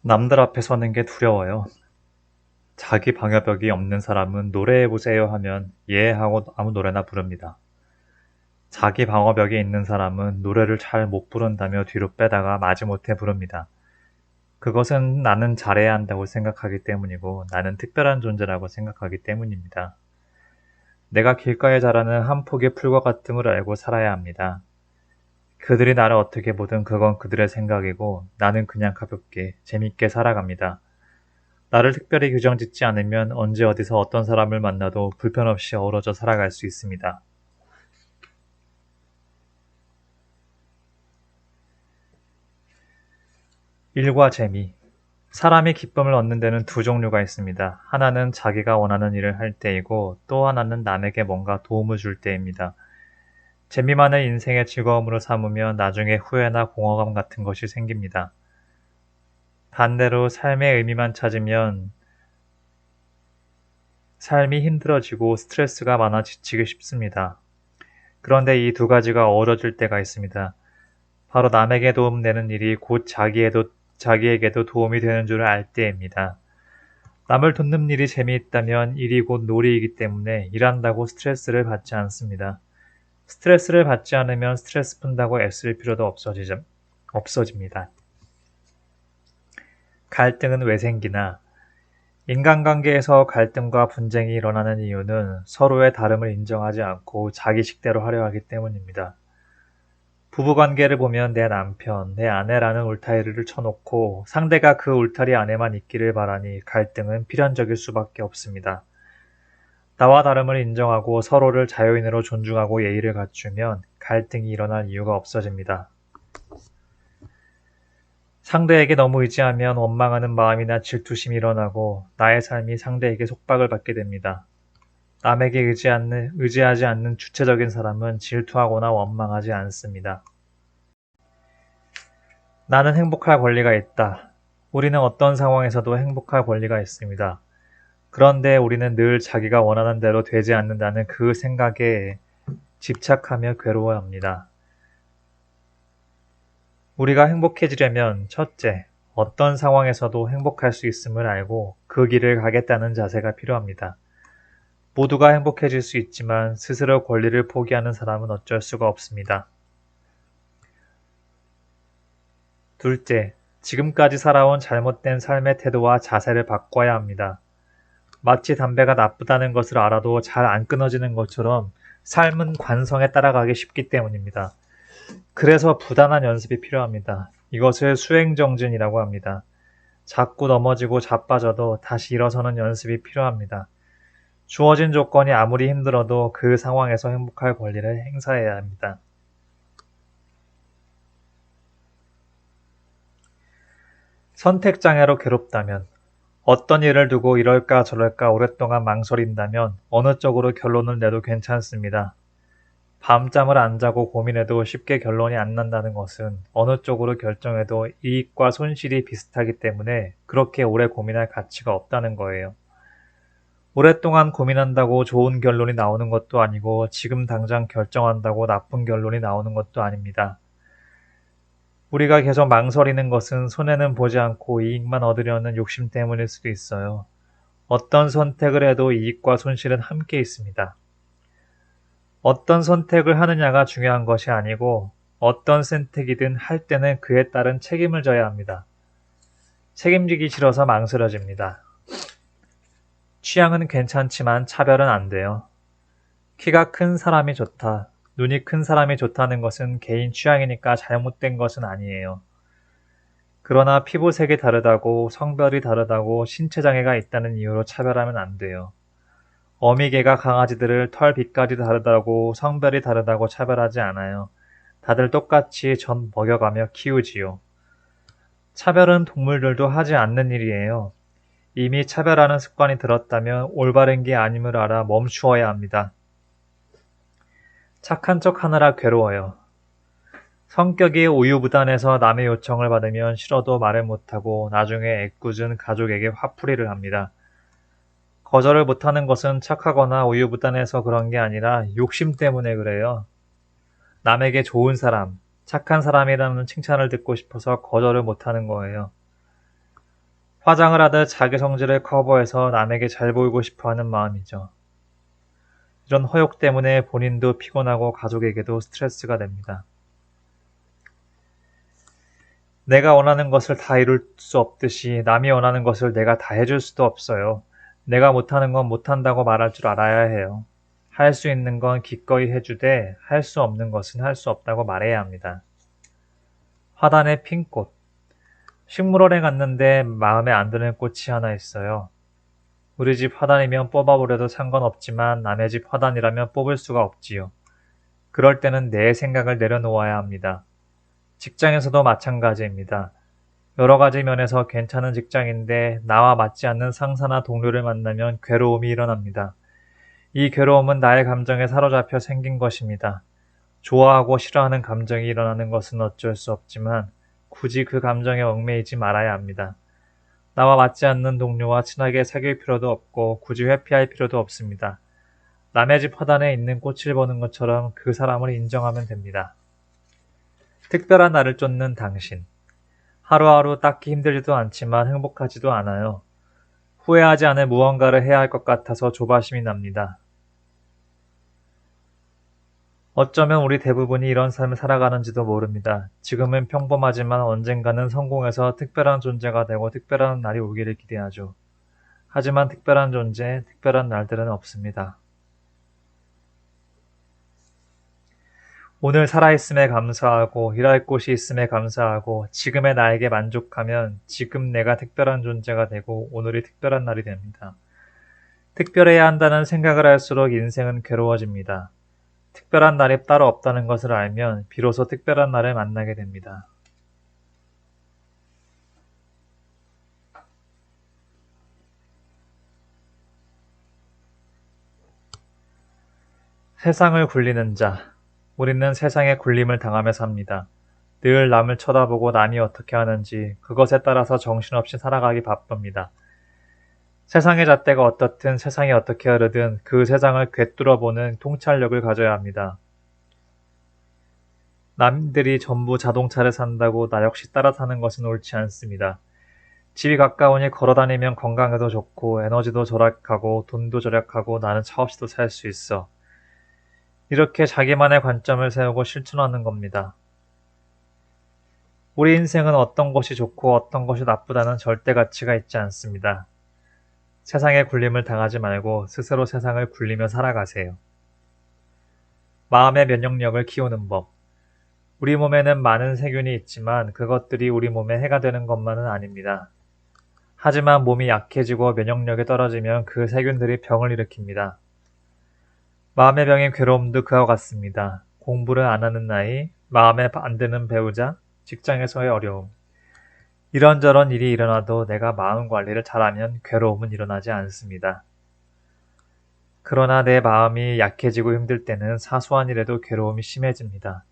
남들 앞에 서는 게 두려워요. 자기 방어벽이 없는 사람은 노래해보세요 하면 예 하고 아무 노래나 부릅니다. 자기 방어벽이 있는 사람은 노래를 잘 못 부른다며 뒤로 빼다가 마지못해 부릅니다. 그것은 나는 잘해야 한다고 생각하기 때문이고 나는 특별한 존재라고 생각하기 때문입니다. 내가 길가에 자라는 한 폭의 풀과 같음을 알고 살아야 합니다. 그들이 나를 어떻게 보든 그건 그들의 생각이고 나는 그냥 가볍게 재밌게 살아갑니다. 나를 특별히 규정짓지 않으면 언제 어디서 어떤 사람을 만나도 불편 없이 어우러져 살아갈 수 있습니다. 일과 재미. 사람이 기쁨을 얻는 데는 두 종류가 있습니다. 하나는 자기가 원하는 일을 할 때이고 또 하나는 남에게 뭔가 도움을 줄 때입니다. 재미만을 인생의 즐거움으로 삼으면 나중에 후회나 공허감 같은 것이 생깁니다. 반대로 삶의 의미만 찾으면 삶이 힘들어지고 스트레스가 많아 지치기 쉽습니다. 그런데 이 두 가지가 어우러질 때가 있습니다. 바로 남에게 도움되는 일이 곧 자기에게도 도움이 되는 줄 알 때입니다. 남을 돕는 일이 재미있다면 일이 곧 놀이이기 때문에 일한다고 스트레스를 받지 않습니다. 스트레스를 받지 않으면 스트레스 푼다고 애쓸 필요도 없어집니다. 갈등은 왜 생기나? 인간관계에서 갈등과 분쟁이 일어나는 이유는 서로의 다름을 인정하지 않고 자기 식대로 하려 하기 때문입니다. 부부관계를 보면 내 남편, 내 아내라는 울타리를 쳐놓고 상대가 그 울타리 안에만 있기를 바라니 갈등은 필연적일 수밖에 없습니다. 나와 다름을 인정하고 서로를 자유인으로 존중하고 예의를 갖추면 갈등이 일어날 이유가 없어집니다. 상대에게 너무 의지하면 원망하는 마음이나 질투심이 일어나고 나의 삶이 상대에게 속박을 받게 됩니다. 남에게 의지하지 않는 주체적인 사람은 질투하거나 원망하지 않습니다. 나는 행복할 권리가 있다. 우리는 어떤 상황에서도 행복할 권리가 있습니다. 그런데 우리는 늘 자기가 원하는 대로 되지 않는다는 그 생각에 집착하며 괴로워합니다. 우리가 행복해지려면 첫째, 어떤 상황에서도 행복할 수 있음을 알고 그 길을 가겠다는 자세가 필요합니다. 모두가 행복해질 수 있지만 스스로 권리를 포기하는 사람은 어쩔 수가 없습니다. 둘째, 지금까지 살아온 잘못된 삶의 태도와 자세를 바꿔야 합니다. 마치 담배가 나쁘다는 것을 알아도 잘 안 끊어지는 것처럼 삶은 관성에 따라가기 쉽기 때문입니다. 그래서 부단한 연습이 필요합니다. 이것을 수행정진이라고 합니다. 자꾸 넘어지고 자빠져도 다시 일어서는 연습이 필요합니다. 주어진 조건이 아무리 힘들어도 그 상황에서 행복할 권리를 행사해야 합니다. 선택장애로 괴롭다면, 어떤 일을 두고 이럴까 저럴까 오랫동안 망설인다면 어느 쪽으로 결론을 내도 괜찮습니다. 밤잠을 안 자고 고민해도 쉽게 결론이 안 난다는 것은 어느 쪽으로 결정해도 이익과 손실이 비슷하기 때문에 그렇게 오래 고민할 가치가 없다는 거예요. 오랫동안 고민한다고 좋은 결론이 나오는 것도 아니고 지금 당장 결정한다고 나쁜 결론이 나오는 것도 아닙니다. 우리가 계속 망설이는 것은 손해는 보지 않고 이익만 얻으려는 욕심 때문일 수도 있어요. 어떤 선택을 해도 이익과 손실은 함께 있습니다. 어떤 선택을 하느냐가 중요한 것이 아니고 어떤 선택이든 할 때는 그에 따른 책임을 져야 합니다. 책임지기 싫어서 망설여집니다. 취향은 괜찮지만 차별은 안 돼요. 키가 큰 사람이 좋다. 눈이 큰 사람이 좋다는 것은 개인 취향이니까 잘못된 것은 아니에요. 그러나 피부색이 다르다고 성별이 다르다고 신체장애가 있다는 이유로 차별하면 안 돼요. 어미개가 강아지들을 털 빛깔이 다르다고 성별이 다르다고 차별하지 않아요. 다들 똑같이 젖 먹여가며 키우지요. 차별은 동물들도 하지 않는 일이에요. 이미 차별하는 습관이 들었다면 올바른 게 아님을 알아 멈추어야 합니다. 착한 척 하느라 괴로워요. 성격이 우유부단해서 남의 요청을 받으면 싫어도 말을 못하고 나중에 애꿎은 가족에게 화풀이를 합니다. 거절을 못하는 것은 착하거나 우유부단해서 그런 게 아니라 욕심 때문에 그래요. 남에게 좋은 사람, 착한 사람이라는 칭찬을 듣고 싶어서 거절을 못하는 거예요. 화장을 하듯 자기 성질을 커버해서 남에게 잘 보이고 싶어 하는 마음이죠. 이런 허욕 때문에 본인도 피곤하고 가족에게도 스트레스가 됩니다. 내가 원하는 것을 다 이룰 수 없듯이 남이 원하는 것을 내가 다 해줄 수도 없어요. 내가 못하는 건 못한다고 말할 줄 알아야 해요. 할 수 있는 건 기꺼이 해주되 할 수 없는 것은 할 수 없다고 말해야 합니다. 화단의 핀 꽃. 식물원에 갔는데 마음에 안 드는 꽃이 하나 있어요. 우리 집 화단이면 뽑아보려도 상관없지만 남의 집 화단이라면 뽑을 수가 없지요. 그럴 때는 내 생각을 내려놓아야 합니다. 직장에서도 마찬가지입니다. 여러 가지 면에서 괜찮은 직장인데 나와 맞지 않는 상사나 동료를 만나면 괴로움이 일어납니다. 이 괴로움은 나의 감정에 사로잡혀 생긴 것입니다. 좋아하고 싫어하는 감정이 일어나는 것은 어쩔 수 없지만 굳이 그 감정에 얽매이지 말아야 합니다. 나와 맞지 않는 동료와 친하게 사귈 필요도 없고 굳이 회피할 필요도 없습니다. 남의 집 화단에 있는 꽃을 보는 것처럼 그 사람을 인정하면 됩니다. 특별한 나를 쫓는 당신. 하루하루 딱히 힘들지도 않지만 행복하지도 않아요. 후회하지 않을 무언가를 해야 할 것 같아서 조바심이 납니다. 어쩌면 우리 대부분이 이런 삶을 살아가는지도 모릅니다. 지금은 평범하지만 언젠가는 성공해서 특별한 존재가 되고 특별한 날이 오기를 기대하죠. 하지만 특별한 존재, 특별한 날들은 없습니다. 오늘 살아있음에 감사하고 일할 곳이 있음에 감사하고 지금의 나에게 만족하면 지금 내가 특별한 존재가 되고 오늘이 특별한 날이 됩니다. 특별해야 한다는 생각을 할수록 인생은 괴로워집니다. 특별한 날이 따로 없다는 것을 알면 비로소 특별한 날을 만나게 됩니다. 세상을 굴리는 자. 우리는 세상의 굴림을 당하며 삽니다. 늘 남을 쳐다보고 남이 어떻게 하는지 그것에 따라서 정신없이 살아가기 바쁩니다. 세상의 잣대가 어떻든 세상이 어떻게 흐르든 그 세상을 꿰뚫어보는 통찰력을 가져야 합니다. 남들이 전부 자동차를 산다고 나 역시 따라 타는 것은 옳지 않습니다. 집이 가까우니 걸어다니면 건강에도 좋고 에너지도 절약하고 돈도 절약하고 나는 차 없이도 살 수 있어. 이렇게 자기만의 관점을 세우고 실천하는 겁니다. 우리 인생은 어떤 것이 좋고 어떤 것이 나쁘다는 절대 가치가 있지 않습니다. 세상의 굴림을 당하지 말고 스스로 세상을 굴리며 살아가세요. 마음의 면역력을 키우는 법. 우리 몸에는 많은 세균이 있지만 그것들이 우리 몸에 해가 되는 것만은 아닙니다. 하지만 몸이 약해지고 면역력이 떨어지면 그 세균들이 병을 일으킵니다. 마음의 병인 괴로움도 그와 같습니다. 공부를 안 하는 나이, 마음에 안 드는 배우자, 직장에서의 어려움. 이런저런 일이 일어나도 내가 마음 관리를 잘하면 괴로움은 일어나지 않습니다. 그러나 내 마음이 약해지고 힘들 때는 사소한 일에도 괴로움이 심해집니다.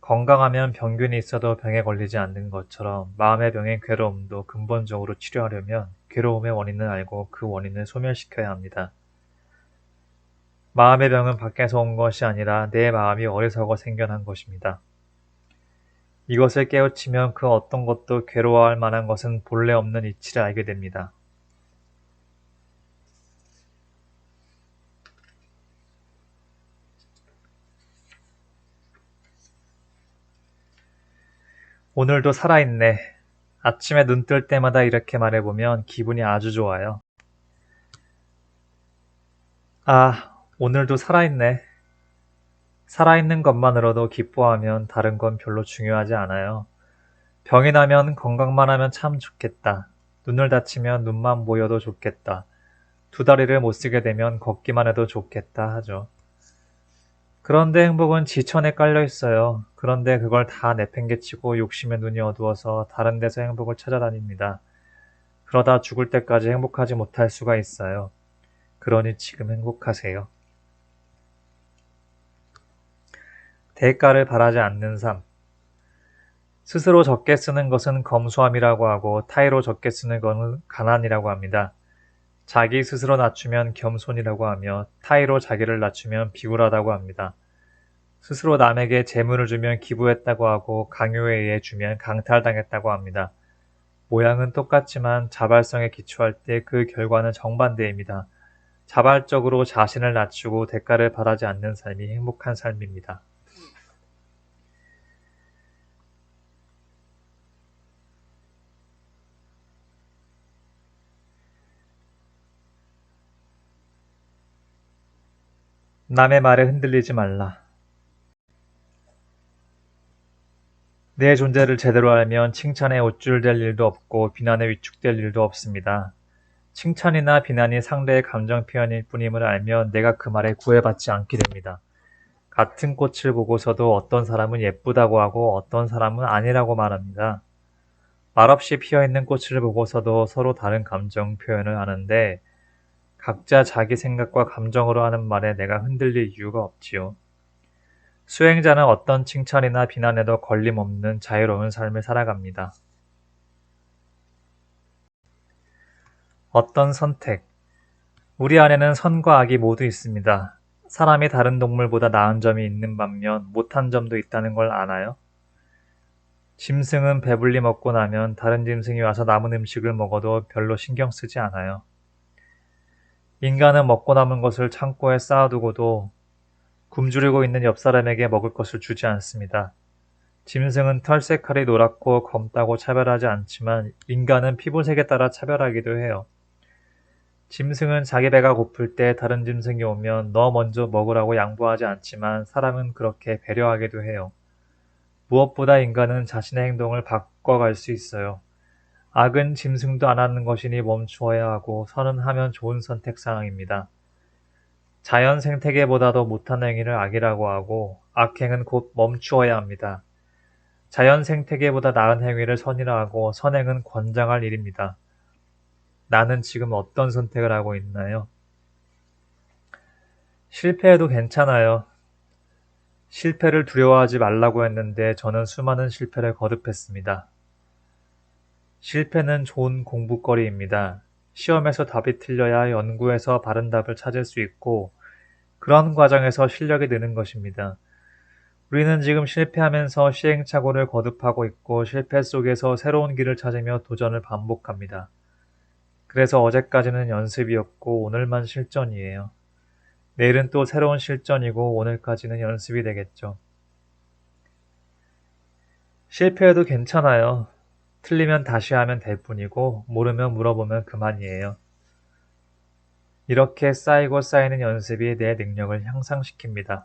건강하면 병균이 있어도 병에 걸리지 않는 것처럼 마음의 병인 괴로움도 근본적으로 치료하려면 괴로움의 원인을 알고 그 원인을 소멸시켜야 합니다. 마음의 병은 밖에서 온 것이 아니라 내 마음이 어리석어 생겨난 것입니다. 이것을 깨우치면 그 어떤 것도 괴로워할 만한 것은 본래 없는 이치를 알게 됩니다. 오늘도 살아있네. 아침에 눈 뜰 때마다 이렇게 말해보면 기분이 아주 좋아요. 아, 오늘도 살아있네. 살아있는 것만으로도 기뻐하면 다른 건 별로 중요하지 않아요. 병이 나면 건강만 하면 참 좋겠다. 눈을 다치면 눈만 보여도 좋겠다. 두 다리를 못 쓰게 되면 걷기만 해도 좋겠다 하죠. 그런데 행복은 지천에 깔려 있어요. 그런데 그걸 다 내팽개치고 욕심에 눈이 어두워서 다른 데서 행복을 찾아다닙니다. 그러다 죽을 때까지 행복하지 못할 수가 있어요. 그러니 지금 행복하세요. 대가를 바라지 않는 삶. 스스로 적게 쓰는 것은 검소함이라고 하고 타의로 적게 쓰는 것은 가난이라고 합니다. 자기 스스로 낮추면 겸손이라고 하며 타의로 자기를 낮추면 비굴하다고 합니다. 스스로 남에게 재물을 주면 기부했다고 하고 강요에 의해 주면 강탈당했다고 합니다. 모양은 똑같지만 자발성에 기초할 때 그 결과는 정반대입니다. 자발적으로 자신을 낮추고 대가를 바라지 않는 삶이 행복한 삶입니다. 남의 말에 흔들리지 말라. 내 존재를 제대로 알면 칭찬에 옷줄될 일도 없고 비난에 위축될 일도 없습니다. 칭찬이나 비난이 상대의 감정 표현일 뿐임을 알면 내가 그 말에 구애받지 않게 됩니다. 같은 꽃을 보고서도 어떤 사람은 예쁘다고 하고 어떤 사람은 아니라고 말합니다. 말없이 피어있는 꽃을 보고서도 서로 다른 감정 표현을 하는데 각자 자기 생각과 감정으로 하는 말에 내가 흔들릴 이유가 없지요. 수행자는 어떤 칭찬이나 비난에도 걸림없는 자유로운 삶을 살아갑니다. 어떤 선택. 우리 안에는 선과 악이 모두 있습니다. 사람이 다른 동물보다 나은 점이 있는 반면 못한 점도 있다는 걸 아나요? 짐승은 배불리 먹고 나면 다른 짐승이 와서 남은 음식을 먹어도 별로 신경 쓰지 않아요. 인간은 먹고 남은 것을 창고에 쌓아두고도 굶주리고 있는 옆 사람에게 먹을 것을 주지 않습니다. 짐승은 털새칼이 노랗고 검다고 차별하지 않지만 인간은 피부색에 따라 차별하기도 해요. 짐승은 자기 배가 고플 때 다른 짐승이 오면 너 먼저 먹으라고 양보하지 않지만 사람은 그렇게 배려하기도 해요. 무엇보다 인간은 자신의 행동을 바꿔갈 수 있어요. 악은 짐승도 안 하는 것이니 멈추어야 하고 선은 하면 좋은 선택 사항입니다. 자연 생태계보다도 못한 행위를 악이라고 하고 악행은 곧 멈추어야 합니다. 자연 생태계보다 나은 행위를 선이라 하고 선행은 권장할 일입니다. 나는 지금 어떤 선택을 하고 있나요? 실패해도 괜찮아요. 실패를 두려워하지 말라고 했는데 저는 수많은 실패를 거듭했습니다. 실패는 좋은 공부거리입니다. 시험에서 답이 틀려야 연구에서 바른 답을 찾을 수 있고 그런 과정에서 실력이 느는 것입니다. 우리는 지금 실패하면서 시행착오를 거듭하고 있고 실패 속에서 새로운 길을 찾으며 도전을 반복합니다. 그래서 어제까지는 연습이었고 오늘만 실전이에요. 내일은 또 새로운 실전이고 오늘까지는 연습이 되겠죠. 실패해도 괜찮아요. 틀리면 다시 하면 될 뿐이고 모르면 물어보면 그만이에요. 이렇게 쌓이고 쌓이는 연습이 내 능력을 향상시킵니다.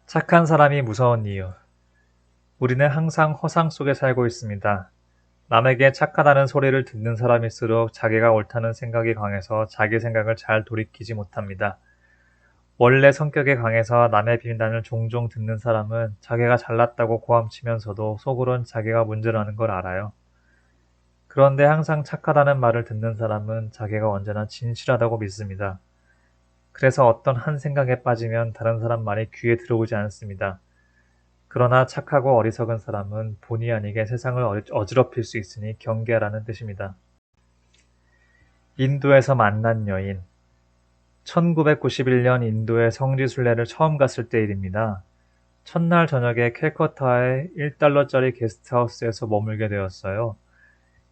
착한 사람이 무서운 이유. 우리는 항상 허상 속에 살고 있습니다. 남에게 착하다는 소리를 듣는 사람일수록 자기가 옳다는 생각이 강해서 자기 생각을 잘 돌이키지 못합니다. 원래 성격이 강해서 남의 비난을 종종 듣는 사람은 자기가 잘났다고 고함치면서도 속으론 자기가 문제라는 걸 알아요. 그런데 항상 착하다는 말을 듣는 사람은 자기가 언제나 진실하다고 믿습니다. 그래서 어떤 한 생각에 빠지면 다른 사람 말이 귀에 들어오지 않습니다. 그러나 착하고 어리석은 사람은 본의 아니게 세상을 어지럽힐 수 있으니 경계하라는 뜻입니다. 인도에서 만난 여인. 1991년 인도의 성지순례를 처음 갔을 때 일입니다. 첫날 저녁에 캘커타의 1달러짜리 게스트하우스에서 머물게 되었어요.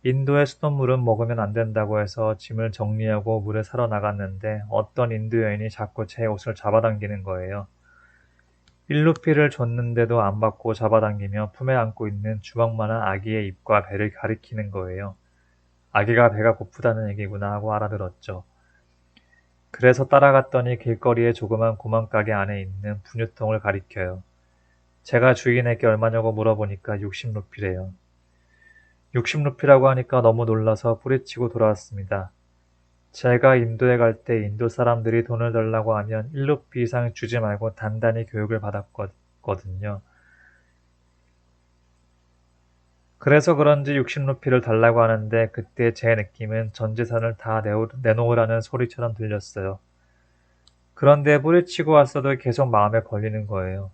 인도의 수돗물은 먹으면 안 된다고 해서 짐을 정리하고 물에 사러 나갔는데 어떤 인도 여인이 자꾸 제 옷을 잡아당기는 거예요. 1루피를 줬는데도 안 받고 잡아당기며 품에 안고 있는 주먹만한 아기의 입과 배를 가리키는 거예요. 아기가 배가 고프다는 얘기구나 하고 알아들었죠. 그래서 따라갔더니 길거리에 조그만 구멍가게 안에 있는 분유통을 가리켜요. 제가 주인에게 얼마냐고 물어보니까 60루피래요. 60루피라고 하니까 너무 놀라서 뿌리치고 돌아왔습니다. 제가 인도에 갈 때 인도 사람들이 돈을 달라고 하면 1루피 이상 주지 말고 단단히 교육을 받았거든요. 그래서 그런지 60루피를 달라고 하는데 그때 제 느낌은 전 재산을 다 내놓으라는 소리처럼 들렸어요. 그런데 뿌리치고 왔어도 계속 마음에 걸리는 거예요.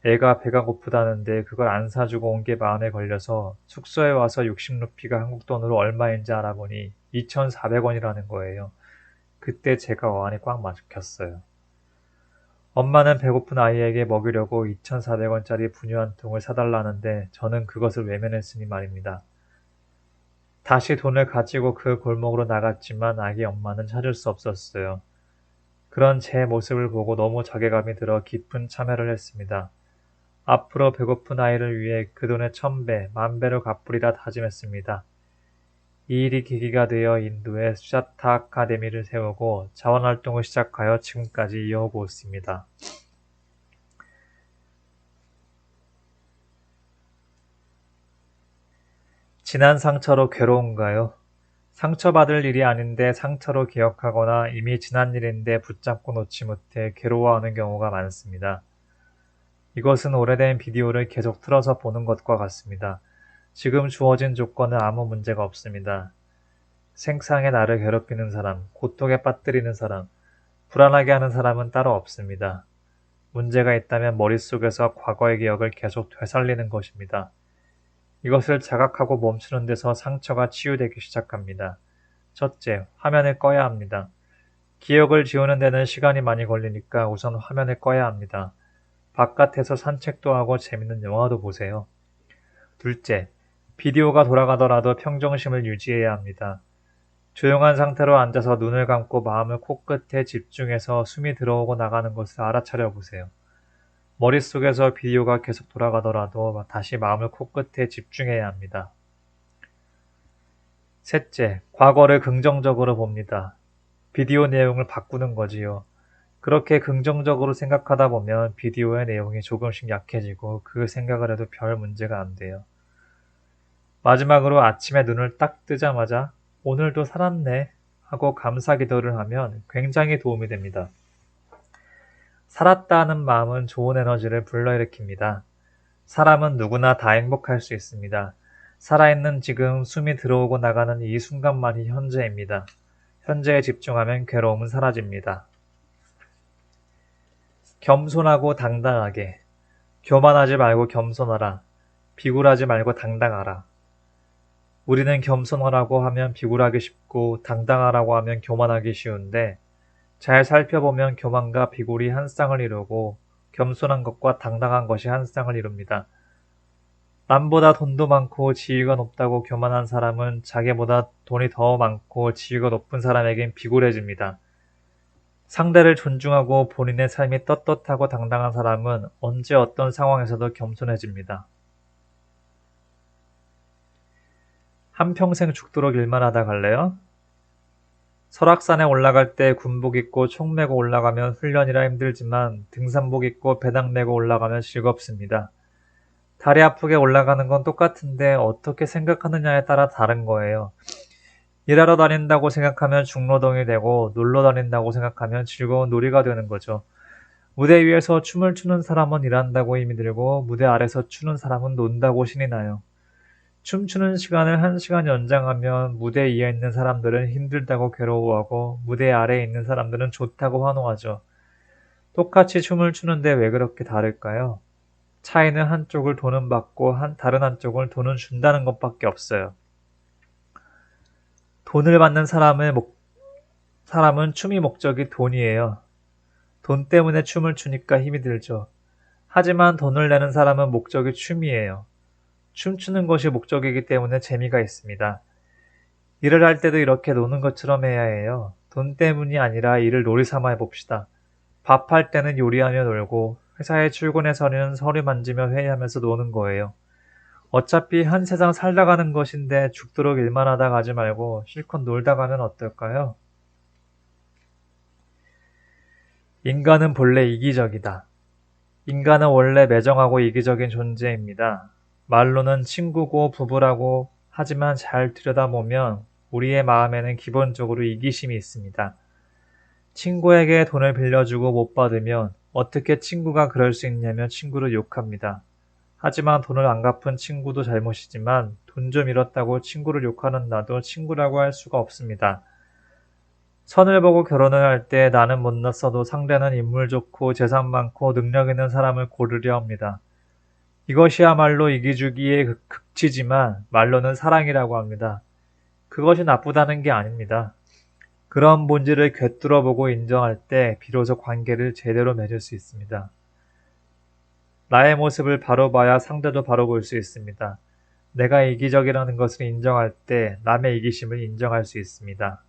애가 배가 고프다는데 그걸 안 사주고 온 게 마음에 걸려서 숙소에 와서 60루피가 한국 돈으로 얼마인지 알아보니 2,400원이라는 거예요. 그때 제가 어안이 꽉 막혔어요. 엄마는 배고픈 아이에게 먹이려고 2,400원짜리 분유 한 통을 사달라는데 저는 그것을 외면했으니 말입니다. 다시 돈을 가지고 그 골목으로 나갔지만 아기 엄마는 찾을 수 없었어요. 그런 제 모습을 보고 너무 자괴감이 들어 깊은 참회를 했습니다. 앞으로 배고픈 아이를 위해 그 돈의 1,000배, 10,000배로 갚으리라 다짐했습니다. 이 일이 계기가 되어 인도에 수자타 아카데미를 세우고 자원활동을 시작하여 지금까지 이어오고 있습니다. 지난 상처로 괴로운가요? 상처받을 일이 아닌데 상처로 기억하거나 이미 지난 일인데 붙잡고 놓지 못해 괴로워하는 경우가 많습니다. 이것은 오래된 비디오를 계속 틀어서 보는 것과 같습니다. 지금 주어진 조건은 아무 문제가 없습니다. 생상의 나를 괴롭히는 사람, 고통에 빠뜨리는 사람, 불안하게 하는 사람은 따로 없습니다. 문제가 있다면 머릿속에서 과거의 기억을 계속 되살리는 것입니다. 이것을 자각하고 멈추는 데서 상처가 치유되기 시작합니다. 첫째, 화면을 꺼야 합니다. 기억을 지우는 데는 시간이 많이 걸리니까 우선 화면을 꺼야 합니다. 바깥에서 산책도 하고 재밌는 영화도 보세요. 둘째, 비디오가 돌아가더라도 평정심을 유지해야 합니다. 조용한 상태로 앉아서 눈을 감고 마음을 코끝에 집중해서 숨이 들어오고 나가는 것을 알아차려 보세요. 머릿속에서 비디오가 계속 돌아가더라도 다시 마음을 코끝에 집중해야 합니다. 셋째, 과거를 긍정적으로 봅니다. 비디오 내용을 바꾸는 거지요. 그렇게 긍정적으로 생각하다 보면 비디오의 내용이 조금씩 약해지고 그 생각을 해도 별 문제가 안 돼요. 마지막으로 아침에 눈을 딱 뜨자마자 오늘도 살았네 하고 감사 기도를 하면 굉장히 도움이 됩니다. 살았다는 마음은 좋은 에너지를 불러일으킵니다. 사람은 누구나 다 행복할 수 있습니다. 살아있는 지금 숨이 들어오고 나가는 이 순간만이 현재입니다. 현재에 집중하면 괴로움은 사라집니다. 겸손하고 당당하게. 교만하지 말고 겸손하라. 비굴하지 말고 당당하라. 우리는 겸손하라고 하면 비굴하기 쉽고 당당하라고 하면 교만하기 쉬운데 잘 살펴보면 교만과 비굴이 한 쌍을 이루고 겸손한 것과 당당한 것이 한 쌍을 이룹니다. 남보다 돈도 많고 지위가 높다고 교만한 사람은 자기보다 돈이 더 많고 지위가 높은 사람에겐 비굴해집니다. 상대를 존중하고 본인의 삶이 떳떳하고 당당한 사람은 언제 어떤 상황에서도 겸손해집니다. 한평생 죽도록 일만 하다 갈래요? 설악산에 올라갈 때 군복 입고 총 메고 올라가면 훈련이라 힘들지만 등산복 입고 배낭 메고 올라가면 즐겁습니다. 다리 아프게 올라가는 건 똑같은데 어떻게 생각하느냐에 따라 다른 거예요. 일하러 다닌다고 생각하면 중노동이 되고 놀러 다닌다고 생각하면 즐거운 놀이가 되는 거죠. 무대 위에서 춤을 추는 사람은 일한다고 힘이 들고 무대 아래서 추는 사람은 논다고 신이 나요. 춤추는 시간을 1시간 연장하면 무대 위에 있는 사람들은 힘들다고 괴로워하고 무대 아래에 있는 사람들은 좋다고 환호하죠. 똑같이 춤을 추는데 왜 그렇게 다를까요? 차이는 한쪽을 돈은 받고 다른 한쪽을 돈은 준다는 것밖에 없어요. 돈을 받는 사람은 춤이 목적이 돈이에요. 돈 때문에 춤을 추니까 힘이 들죠. 하지만 돈을 내는 사람은 목적이 춤이에요. 춤추는 것이 목적이기 때문에 재미가 있습니다. 일을 할 때도 이렇게 노는 것처럼 해야 해요. 돈 때문이 아니라 일을 놀이 삼아 해봅시다. 밥할 때는 요리하며 놀고 회사에 출근해서는 서류 만지며 회의하면서 노는 거예요. 어차피 한 세상 살다 가는 것인데 죽도록 일만 하다 가지 말고 실컷 놀다 가면 어떨까요? 인간은 본래 이기적이다. 인간은 원래 매정하고 이기적인 존재입니다. 말로는 친구고 부부라고 하지만 잘 들여다보면 우리의 마음에는 기본적으로 이기심이 있습니다. 친구에게 돈을 빌려주고 못 받으면 어떻게 친구가 그럴 수 있냐며 친구를 욕합니다. 하지만 돈을 안 갚은 친구도 잘못이지만 돈 좀 잃었다고 친구를 욕하는 나도 친구라고 할 수가 없습니다. 선을 보고 결혼을 할 때 나는 못났어도 상대는 인물 좋고 재산 많고 능력 있는 사람을 고르려 합니다. 이것이야말로 이기주기의 극치지만 말로는 사랑이라고 합니다. 그것이 나쁘다는 게 아닙니다. 그런 본질을 꿰뚫어보고 인정할 때 비로소 관계를 제대로 맺을 수 있습니다. 나의 모습을 바로 봐야 상대도 바로 볼 수 있습니다. 내가 이기적이라는 것을 인정할 때 남의 이기심을 인정할 수 있습니다.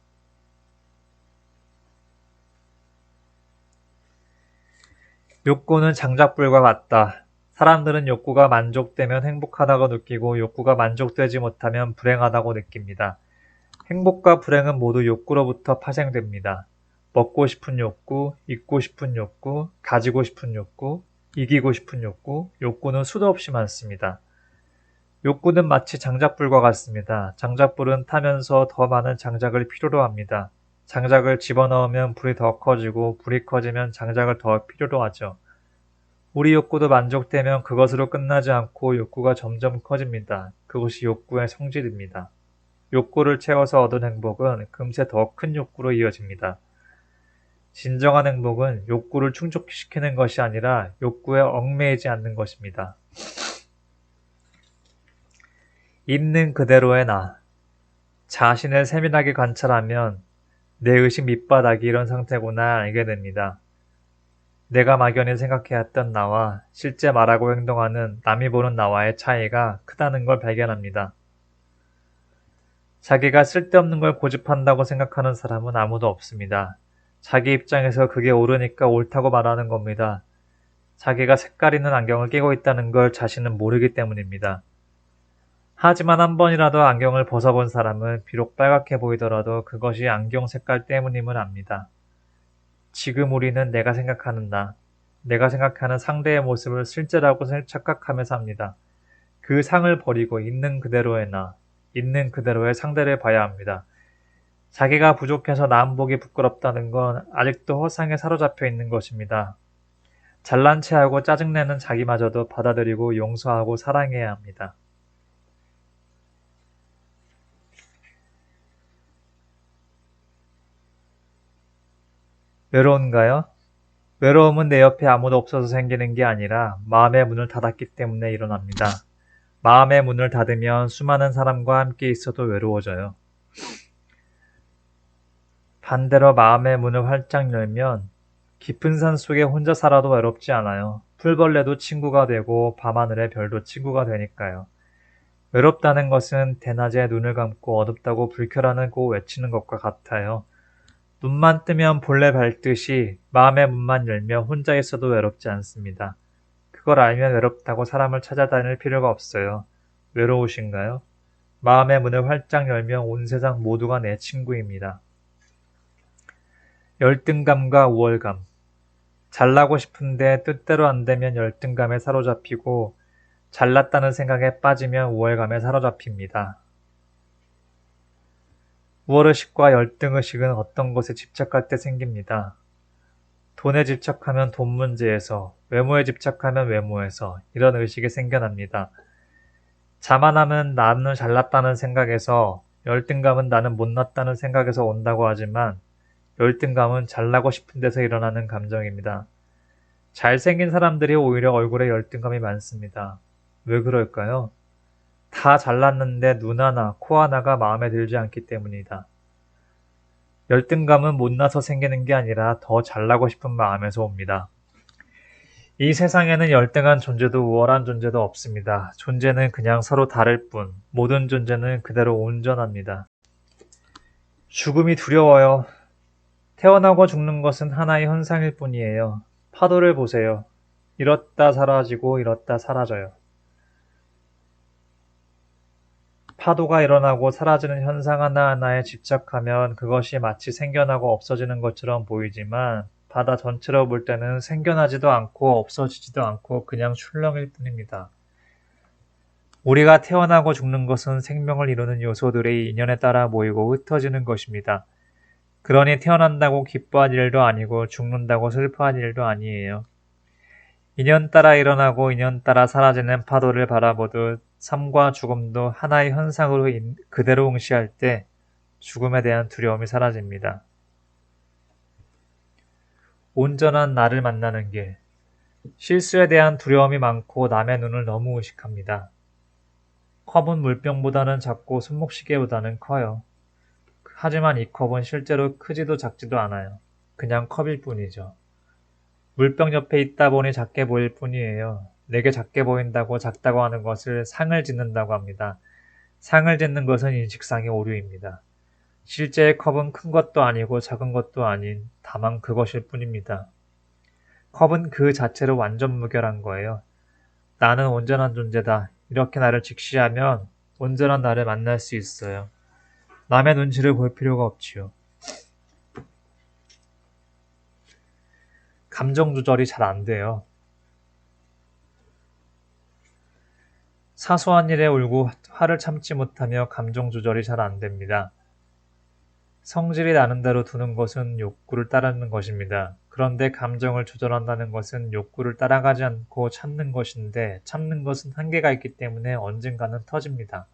욕구는 장작불과 같다. 사람들은 욕구가 만족되면 행복하다고 느끼고 욕구가 만족되지 못하면 불행하다고 느낍니다. 행복과 불행은 모두 욕구로부터 파생됩니다. 먹고 싶은 욕구, 입고 싶은 욕구, 가지고 싶은 욕구, 이기고 싶은 욕구, 욕구는 수도 없이 많습니다. 욕구는 마치 장작불과 같습니다. 장작불은 타면서 더 많은 장작을 필요로 합니다. 장작을 집어넣으면 불이 더 커지고 불이 커지면 장작을 더 필요로 하죠. 우리 욕구도 만족되면 그것으로 끝나지 않고 욕구가 점점 커집니다. 그것이 욕구의 성질입니다. 욕구를 채워서 얻은 행복은 금세 더 큰 욕구로 이어집니다. 진정한 행복은 욕구를 충족시키는 것이 아니라 욕구에 얽매이지 않는 것입니다. 있는 그대로의 나. 자신을 세밀하게 관찰하면 내 의식 밑바닥이 이런 상태구나 알게 됩니다. 내가 막연히 생각해왔던 나와 실제 말하고 행동하는 남이 보는 나와의 차이가 크다는 걸 발견합니다. 자기가 쓸데없는 걸 고집한다고 생각하는 사람은 아무도 없습니다. 자기 입장에서 그게 옳으니까 옳다고 말하는 겁니다. 자기가 색깔 있는 안경을 끼고 있다는 걸 자신은 모르기 때문입니다. 하지만 한 번이라도 안경을 벗어본 사람은 비록 빨갛게 보이더라도 그것이 안경 색깔 때문임을 압니다. 지금 우리는 내가 생각하는 나, 내가 생각하는 상대의 모습을 실제라고 착각하면서 합니다. 그 상을 버리고 있는 그대로의 나, 있는 그대로의 상대를 봐야 합니다. 자기가 부족해서 남 보기 부끄럽다는 건 아직도 허상에 사로잡혀 있는 것입니다. 잘난 체하고 짜증내는 자기마저도 받아들이고 용서하고 사랑해야 합니다. 외로운가요? 외로움은 내 옆에 아무도 없어서 생기는 게 아니라 마음의 문을 닫았기 때문에 일어납니다. 마음의 문을 닫으면 수많은 사람과 함께 있어도 외로워져요. 반대로 마음의 문을 활짝 열면 깊은 산 속에 혼자 살아도 외롭지 않아요. 풀벌레도 친구가 되고 밤하늘의 별도 친구가 되니까요. 외롭다는 것은 대낮에 눈을 감고 어둡다고 불켜라고 외치는 것과 같아요. 눈만 뜨면 본래 밟듯이 마음의 문만 열면 혼자 있어도 외롭지 않습니다. 그걸 알면 외롭다고 사람을 찾아다닐 필요가 없어요. 외로우신가요? 마음의 문을 활짝 열면 온 세상 모두가 내 친구입니다. 열등감과 우월감. 잘나고 싶은데 뜻대로 안 되면 열등감에 사로잡히고 잘났다는 생각에 빠지면 우월감에 사로잡힙니다. 우월의식과 열등의식은 어떤 것에 집착할 때 생깁니다. 돈에 집착하면 돈 문제에서, 외모에 집착하면 외모에서 이런 의식이 생겨납니다. 자만함은 나는 잘났다는 생각에서, 열등감은 나는 못났다는 생각에서 온다고 하지만 열등감은 잘나고 싶은 데서 일어나는 감정입니다. 잘생긴 사람들이 오히려 얼굴에 열등감이 많습니다. 왜 그럴까요? 다 잘났는데 눈 하나, 코 하나가 마음에 들지 않기 때문이다. 열등감은 못나서 생기는 게 아니라 더 잘나고 싶은 마음에서 옵니다. 이 세상에는 열등한 존재도 우월한 존재도 없습니다. 존재는 그냥 서로 다를 뿐, 모든 존재는 그대로 온전합니다. 죽음이 두려워요. 태어나고 죽는 것은 하나의 현상일 뿐이에요. 파도를 보세요. 이렇다 사라지고 이렇다 사라져요. 파도가 일어나고 사라지는 현상 하나하나에 집착하면 그것이 마치 생겨나고 없어지는 것처럼 보이지만 바다 전체로 볼 때는 생겨나지도 않고 없어지지도 않고 그냥 출렁일 뿐입니다. 우리가 태어나고 죽는 것은 생명을 이루는 요소들의 인연에 따라 모이고 흩어지는 것입니다. 그러니 태어난다고 기뻐할 일도 아니고 죽는다고 슬퍼할 일도 아니에요. 인연 따라 일어나고 인연 따라 사라지는 파도를 바라보듯 삶과 죽음도 하나의 현상으로 그대로 응시할 때 죽음에 대한 두려움이 사라집니다. 온전한 나를 만나는 길. 실수에 대한 두려움이 많고 남의 눈을 너무 의식합니다. 컵은 물병보다는 작고 손목시계보다는 커요. 하지만 이 컵은 실제로 크지도 작지도 않아요. 그냥 컵일 뿐이죠. 물병 옆에 있다 보니 작게 보일 뿐이에요. 내게 작게 보인다고 작다고 하는 것을 상을 짓는다고 합니다. 상을 짓는 것은 인식상의 오류입니다. 실제의 컵은 큰 것도 아니고 작은 것도 아닌 다만 그것일 뿐입니다. 컵은 그 자체로 완전 무결한 거예요. 나는 온전한 존재다. 이렇게 나를 직시하면 온전한 나를 만날 수 있어요. 남의 눈치를 볼 필요가 없지요. 감정 조절이 잘 안 돼요. 사소한 일에 울고 화를 참지 못하며 감정 조절이 잘 안 됩니다. 성질이 나는 대로 두는 것은 욕구를 따르는 것입니다. 그런데 감정을 조절한다는 것은 욕구를 따라가지 않고 참는 것인데 참는 것은 한계가 있기 때문에 언젠가는 터집니다.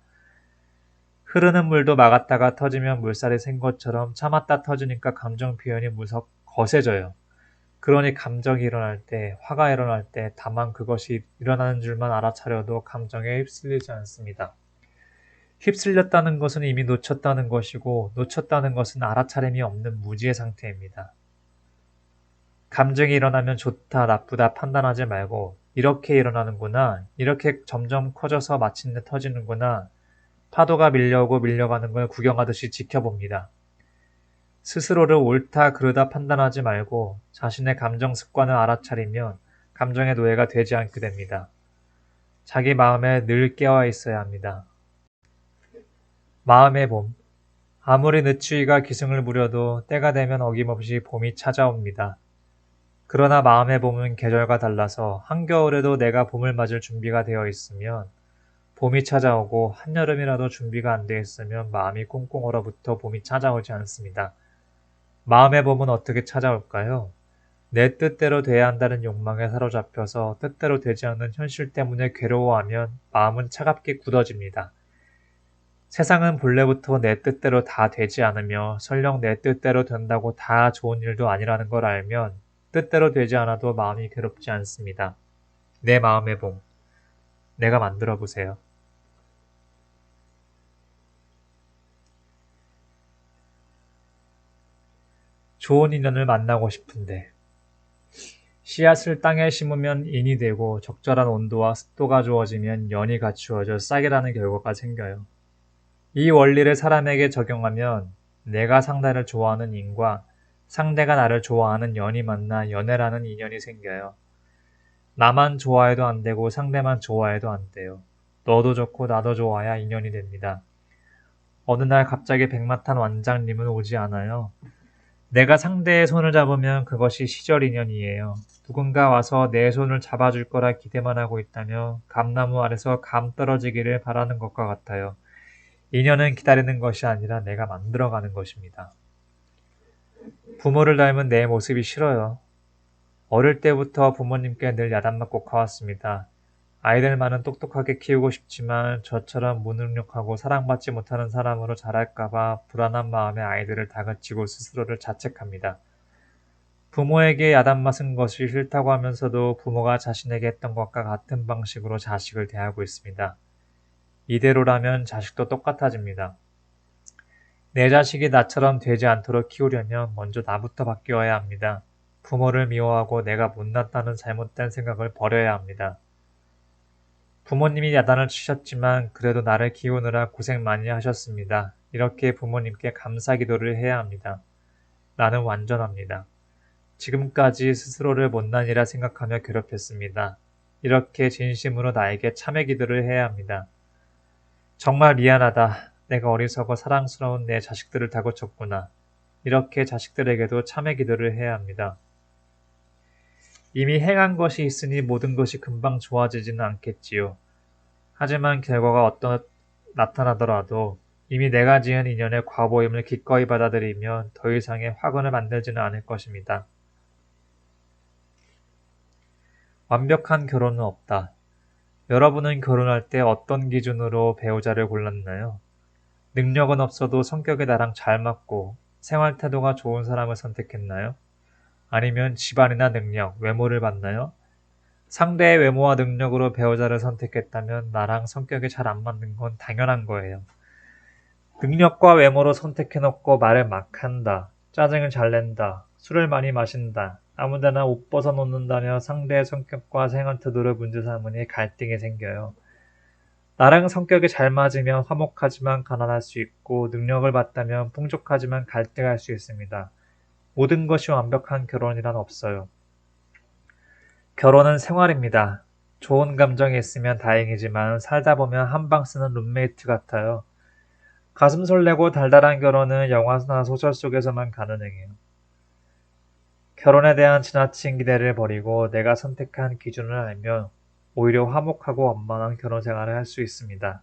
흐르는 물도 막았다가 터지면 물살이 샌 것처럼 참았다 터지니까 감정 표현이 거세져요. 그러니 감정이 일어날 때, 화가 일어날 때 다만 그것이 일어나는 줄만 알아차려도 감정에 휩쓸리지 않습니다. 휩쓸렸다는 것은 이미 놓쳤다는 것이고 놓쳤다는 것은 알아차림이 없는 무지의 상태입니다. 감정이 일어나면 좋다, 나쁘다 판단하지 말고 이렇게 일어나는구나, 이렇게 점점 커져서 마침내 터지는구나, 파도가 밀려오고 밀려가는 걸 구경하듯이 지켜봅니다. 스스로를 옳다, 그르다 판단하지 말고 자신의 감정 습관을 알아차리면 감정의 노예가 되지 않게 됩니다. 자기 마음에 늘 깨어 있어야 합니다. 마음의 봄. 아무리 늦추위가 기승을 부려도 때가 되면 어김없이 봄이 찾아옵니다. 그러나 마음의 봄은 계절과 달라서 한겨울에도 내가 봄을 맞을 준비가 되어 있으면 봄이 찾아오고 한여름이라도 준비가 안 되어 있으면 마음이 꽁꽁 얼어붙어 봄이 찾아오지 않습니다. 마음의 봄은 어떻게 찾아올까요? 내 뜻대로 돼야 한다는 욕망에 사로잡혀서 뜻대로 되지 않는 현실 때문에 괴로워하면 마음은 차갑게 굳어집니다. 세상은 본래부터 내 뜻대로 다 되지 않으며 설령 내 뜻대로 된다고 다 좋은 일도 아니라는 걸 알면 뜻대로 되지 않아도 마음이 괴롭지 않습니다. 내 마음의 봄, 내가 만들어 보세요. 좋은 인연을 만나고 싶은데 씨앗을 땅에 심으면 인이 되고 적절한 온도와 습도가 주어지면 연이 갖추어져 싹이 나는 결과가 생겨요. 이 원리를 사람에게 적용하면 내가 상대를 좋아하는 인과 상대가 나를 좋아하는 연이 만나 연애라는 인연이 생겨요. 나만 좋아해도 안 되고 상대만 좋아해도 안 돼요. 너도 좋고 나도 좋아야 인연이 됩니다. 어느 날 갑자기 백마탄 원장님은 오지 않아요. 내가 상대의 손을 잡으면 그것이 시절 인연이에요. 누군가 와서 내 손을 잡아줄 거라 기대만 하고 있다며 감나무 아래서 감 떨어지기를 바라는 것과 같아요. 인연은 기다리는 것이 아니라 내가 만들어가는 것입니다. 부모를 닮은 내 모습이 싫어요. 어릴 때부터 부모님께 늘 야단맞고 커왔습니다. 아이들만은 똑똑하게 키우고 싶지만 저처럼 무능력하고 사랑받지 못하는 사람으로 자랄까봐 불안한 마음에 아이들을 다그치고 스스로를 자책합니다. 부모에게 야단맞은 것이 싫다고 하면서도 부모가 자신에게 했던 것과 같은 방식으로 자식을 대하고 있습니다. 이대로라면 자식도 똑같아집니다. 내 자식이 나처럼 되지 않도록 키우려면 먼저 나부터 바뀌어야 합니다. 부모를 미워하고 내가 못났다는 잘못된 생각을 버려야 합니다. 부모님이 야단을 치셨지만 그래도 나를 키우느라 고생 많이 하셨습니다. 이렇게 부모님께 감사 기도를 해야 합니다. 나는 완전합니다. 지금까지 스스로를 못난이라 생각하며 괴롭혔습니다. 이렇게 진심으로 나에게 참회 기도를 해야 합니다. 정말 미안하다. 내가 어리석어 사랑스러운 내 자식들을 다그쳤구나. 이렇게 자식들에게도 참회 기도를 해야 합니다. 이미 행한 것이 있으니 모든 것이 금방 좋아지지는 않겠지요. 하지만 결과가 나타나더라도 이미 내가 지은 인연의 과보임을 기꺼이 받아들이면 더 이상의 화근을 만들지는 않을 것입니다. 완벽한 결혼은 없다. 여러분은 결혼할 때 어떤 기준으로 배우자를 골랐나요? 능력은 없어도 성격이 나랑 잘 맞고 생활 태도가 좋은 사람을 선택했나요? 아니면 집안이나 능력, 외모를 봤나요? 상대의 외모와 능력으로 배우자를 선택했다면 나랑 성격이 잘 안 맞는 건 당연한 거예요. 능력과 외모로 선택해놓고 말을 막 한다. 짜증을 잘 낸다. 술을 많이 마신다. 아무데나 옷 벗어놓는다며 상대의 성격과 생활 태도를 문제 삼으니 갈등이 생겨요. 나랑 성격이 잘 맞으면 화목하지만 가난할 수 있고 능력을 받다면 풍족하지만 갈등할 수 있습니다. 모든 것이 완벽한 결혼이란 없어요. 결혼은 생활입니다. 좋은 감정이 있으면 다행이지만 살다 보면 한방 쓰는 룸메이트 같아요. 가슴 설레고 달달한 결혼은 영화나 소설 속에서만 가능해요. 결혼에 대한 지나친 기대를 버리고 내가 선택한 기준을 알면 오히려 화목하고 원만한 결혼 생활을 할 수 있습니다.